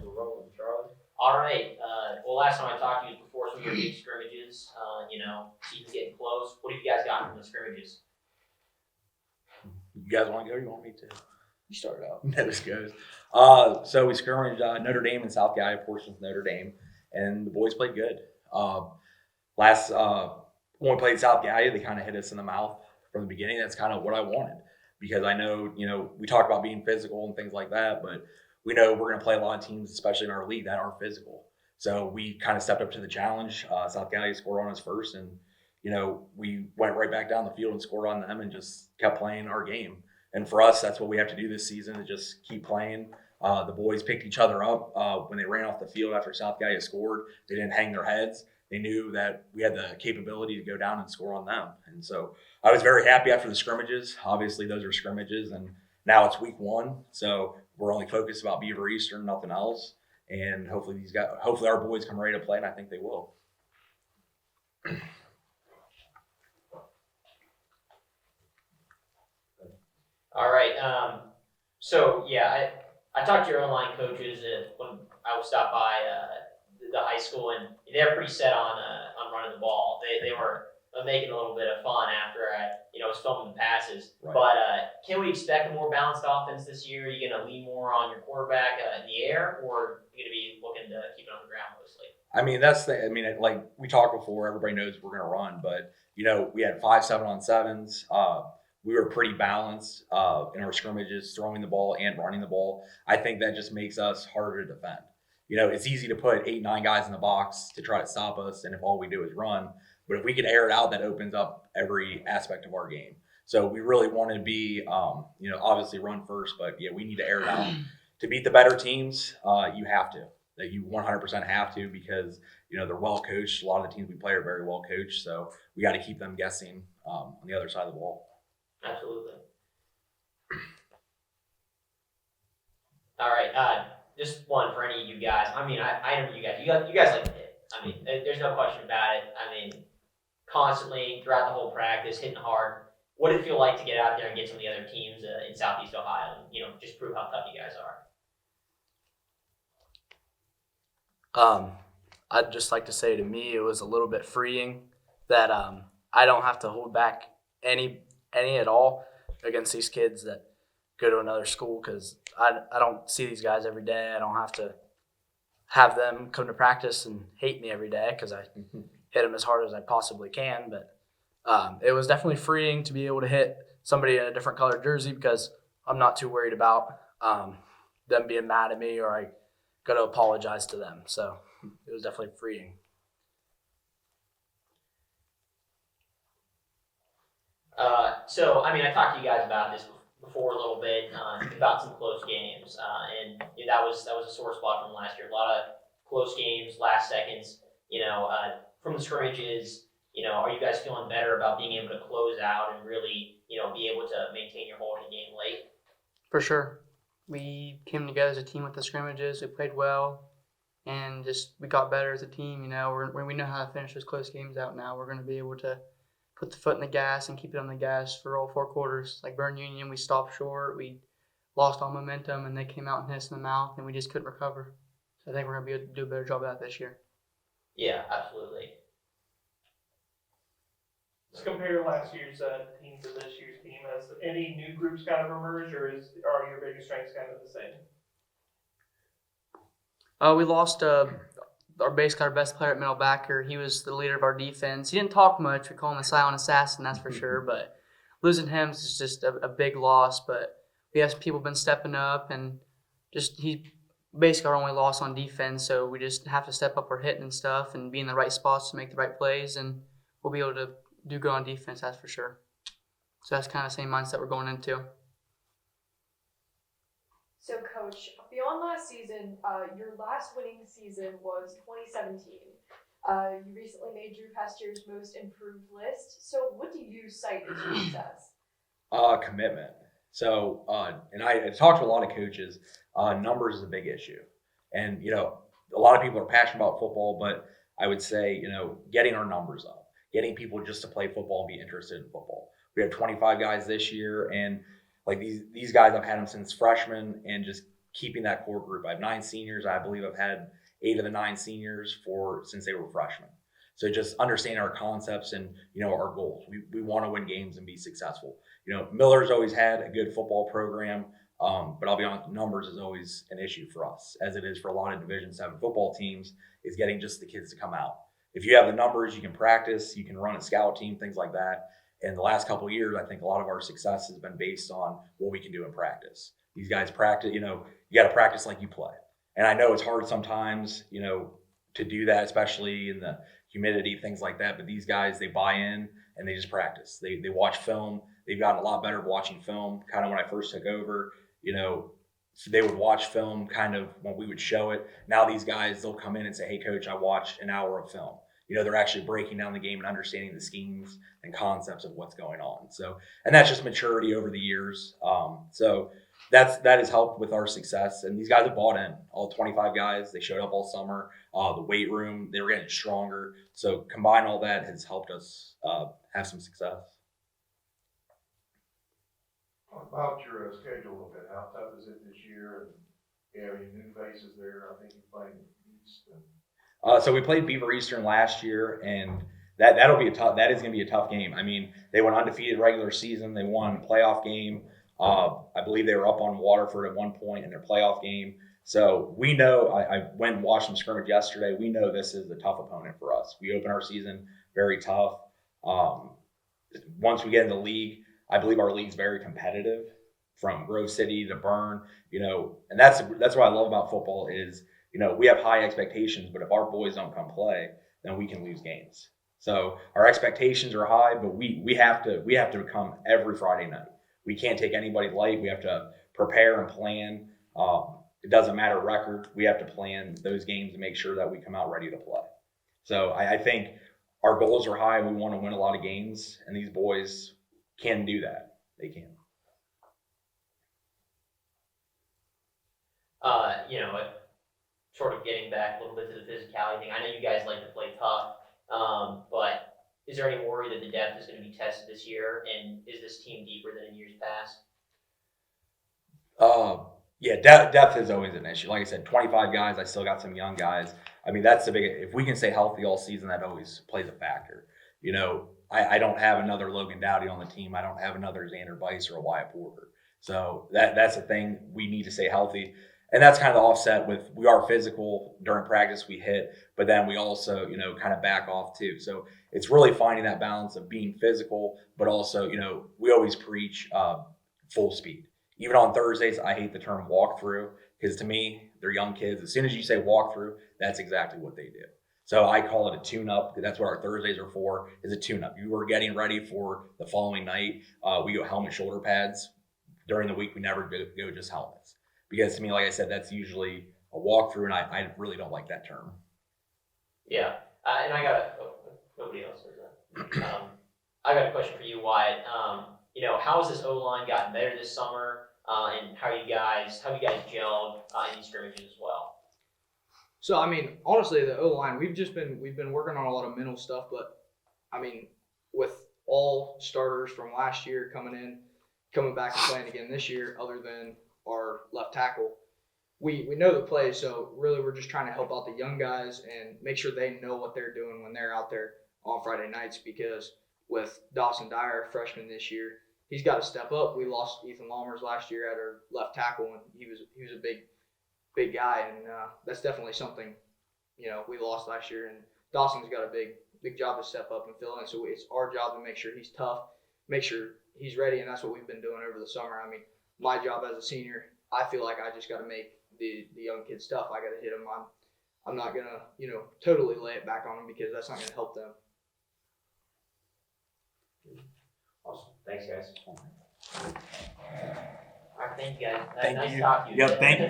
We're rolling, Charlie. All right. Well, last time I talked to you was before some of your big scrimmages. Season's getting close. What have you guys got from the scrimmages? You guys want to go? Or you want me to? You started out. This goes. So we scrimmaged Notre Dame and South Gallia portions of Notre Dame, and the boys played good. Last when we played South Gallia, they kind of hit us in the mouth from the beginning. That's kind of what I wanted because I know we talk about being physical and things like that, but we know we're going to play a lot of teams, especially in our league, that are physical. So we kind of stepped up to the challenge. South Gallia scored on us first, and we went right back down the field and scored on them and just kept playing our game. And for us, that's what we have to do this season to just keep playing. The boys picked each other up when they ran off the field after South Gallia scored. They didn't hang their heads. They knew that we had the capability to go down and score on them. And so I was very happy after the scrimmages. Obviously, those are scrimmages, and now it's week 1. So we're only focused about Beaver Eastern, nothing else. And hopefully our boys come ready to play, and I think they will. All right. I talked to your online coaches when I would stop by the high school, and they were pretty set on running the ball. They were making a little bit of fun after I was filming the passes. Right. But can we expect a more balanced offense this year? Are you going to lean more on your quarterback in the air, or are you going to be looking to keep it on the ground mostly? Like we talked before, everybody knows we're going to run, but we had 5 7-on-7s. We were pretty balanced in our scrimmages, throwing the ball and running the ball. I think that just makes us harder to defend. It's easy to put 8, 9 guys in the box to try to stop us, and if all we do is run. But if we can air it out, that opens up every aspect of our game. So we really want to be, obviously run first, but yeah, we need to air it out. To beat the better teams, you have to. That you 100% have to because they're well coached. A lot of the teams we play are very well coached, so we got to keep them guessing on the other side of the ball. Absolutely. All right. Just one for any of you guys. I know you guys. You guys like to hit. There's no question about it. Constantly throughout the whole practice, hitting hard. What did it feel like to get out there and get some of the other teams in Southeast Ohio and just prove how tough you guys are? I'd just like to say to me, it was a little bit freeing that I don't have to hold back any at all against these kids that go to another school because I don't see these guys every day. I don't have to have them come to practice and hate me every day because I hit them as hard as I possibly can. But it was definitely freeing to be able to hit somebody in a different colored jersey because I'm not too worried about them being mad at me or I got to apologize to them. So it was definitely freeing. I talked to you guys about this before a little bit about some close games, and that was a sore spot from last year. A lot of close games, last seconds. From the scrimmages. Are you guys feeling better about being able to close out and really be able to maintain your hold in the game late? For sure, we came together as a team with the scrimmages. We played well, and we got better as a team. We know how to finish those close games out now. We're going to be able to put the foot in the gas and keep it on the gas for all 4 quarters. Like Burn Union, we stopped short. We lost all momentum, and they came out and hit us in the mouth, and we just couldn't recover. So I think we're going to be able to do a better job of that this year. Yeah, absolutely. Let's compare last year's team to this year's team. Has any new groups kind of emerged, or are your biggest strengths kind of the same? We lost our best player at middle backer. He was the leader of our defense. He didn't talk much. We call him the silent assassin, that's for sure. But losing him is just a big loss. But we have people been stepping up, and he basically our only loss on defense. So we just have to step up our hitting and stuff and be in the right spots to make the right plays, and we'll be able to do good on defense, that's for sure. So that's kind of the same mindset we're going into. So, Coach, beyond last season, your last winning season was 2017. You recently made Drew Pester's most improved list. So what do you cite as your success? Commitment. So, and I talked to a lot of coaches. Numbers is a big issue. And, a lot of people are passionate about football, but I would say, getting our numbers up, getting people just to play football and be interested in football. We had 25 guys this year, and like these guys, I've had them since freshmen, and just keeping that core group. I have 9 seniors. I believe I've had 8 of the 9 seniors since they were freshmen. So just understanding our concepts and, our goals. We want to win games and be successful. Miller's always had a good football program, but I'll be honest, numbers is always an issue for us, as it is for a lot of Division VII football teams, is getting just the kids to come out. If you have the numbers, you can practice, you can run a scout team, things like that. And the last couple of years, I think a lot of our success has been based on what we can do in practice. These guys practice, you got to practice like you play. And I know it's hard sometimes, to do that, especially in the humidity, things like that. But these guys, they buy in and they just practice. They watch film. They've gotten a lot better at watching film. Kind of when I first took over, so they would watch film kind of when we would show it. Now these guys, they'll come in and say, hey, coach, I watched an hour of film. They're actually breaking down the game and understanding the schemes and concepts of what's going on. So, and that's just maturity over the years. So that has helped with our success. And these guys have bought in. All 25 guys, they showed up all summer. The weight room, they were getting stronger. So combine all that has helped us have some success. About your schedule a little bit, how tough is it this year? And you have any new faces there? I think you're playing East. So we played Beaver Eastern last year, and that is going to be a tough game. I mean, they went undefeated regular season. They won playoff game. I believe they were up on Waterford at one point in their playoff game. So we know, I went and watched them scrimmage yesterday. We know this is a tough opponent for us. We open our season very tough. Once we get in the league, I believe our league's very competitive from Grove City to Bern, and that's what I love about football is, we have high expectations, but if our boys don't come play, then we can lose games. So our expectations are high, but we have to come every Friday night. We can't take anybody light. We have to prepare and plan. It doesn't matter record. We have to plan those games to make sure that we come out ready to play. So I think our goals are high. We want to win a lot of games, and these boys can do that. They can. Sort of getting back a little bit to the physicality thing. I know you guys like to play tough, but is there any worry that the depth is going to be tested this year? And is this team deeper than in years past? Yeah, depth is always an issue. Like I said, 25 guys. I still got some young guys. I mean, that's the big. If we can stay healthy all season, that always plays a factor. I don't have another Logan Dowdy on the team. I don't have another Xander Bice or a Wyatt Porter. So that's the thing. We need to stay healthy. And that's kind of the offset with we are physical during practice, we hit, but then we also, kind of back off too. So it's really finding that balance of being physical, but also, we always preach full speed. Even on Thursdays, I hate the term walkthrough because to me, they're young kids. As soon as you say walkthrough, that's exactly what they do. So I call it a tune-up because that's what our Thursdays are for, is a tune-up. You were getting ready for the following night. We go helmet shoulder pads. During the week, we never go just helmets. Because to me, like I said, that's usually a walkthrough, and I really don't like that term. Yeah, and I got nobody else does that. I got a question for you, Wyatt. How has this O-line gotten better this summer, and how you guys gelled in these scrimmages as well? So I mean, honestly, the O-line we've been working on a lot of mental stuff, but I mean, with all starters from last year coming back and playing again this year, other than our left tackle, we know the play, so really we're just trying to help out the young guys and make sure they know what they're doing when they're out there on Friday nights, because with Dawson Dyer, freshman this year, he's got to step up. We lost Ethan Lammers last year at our left tackle, and he was a big guy, and that's definitely something we lost last year, and Dawson's got a big job to step up and fill in, so it's our job to make sure he's tough, make sure he's ready, and that's what we've been doing over the summer. I mean, my job as a senior, I feel like I just got to make the young kids tough. I got to hit them. I'm not going to, totally lay it back on them because that's not going to help them. Awesome. Thanks, guys. All right, thank you, guys. Thank nice you. talking to you. Yep, thank you.